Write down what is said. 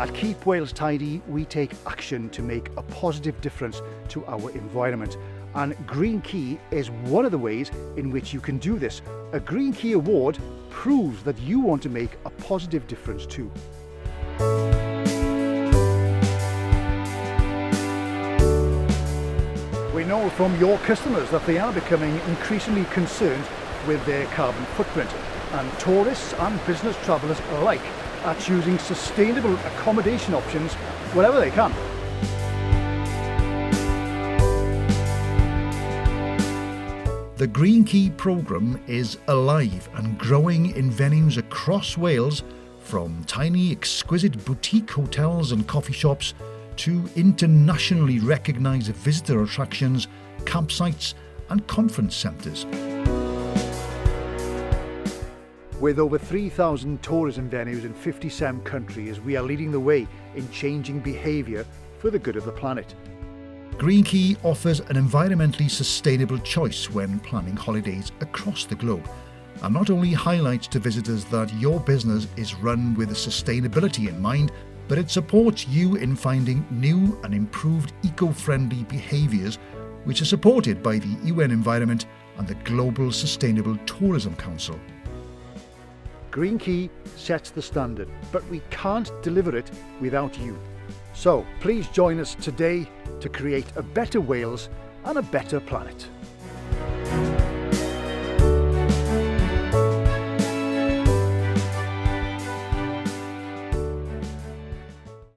At Keep Wales Tidy, we take action to make a positive difference to our environment. And Green Key is one of the ways in which you can do this. A Green Key award proves that you want to make a positive difference too. We know from your customers that they are becoming increasingly concerned with their carbon footprint, and tourists and business travellers alike are choosing sustainable accommodation options wherever they can. The Green Key programme is alive and growing in venues across Wales, from tiny exquisite boutique hotels and coffee shops to internationally recognised visitor attractions, campsites and conference centres. With over 3,000 tourism venues in 57 countries, we are leading the way in changing behaviour for the good of the planet. Green Key offers an environmentally sustainable choice when planning holidays across the globe, and not only highlights to visitors that your business is run with sustainability in mind, but it supports you in finding new and improved eco-friendly behaviours, which are supported by the UN Environment and the Global Sustainable Tourism Council. Green Key sets the standard, but we can't deliver it without you. So please join us today to create a better Wales and a better planet.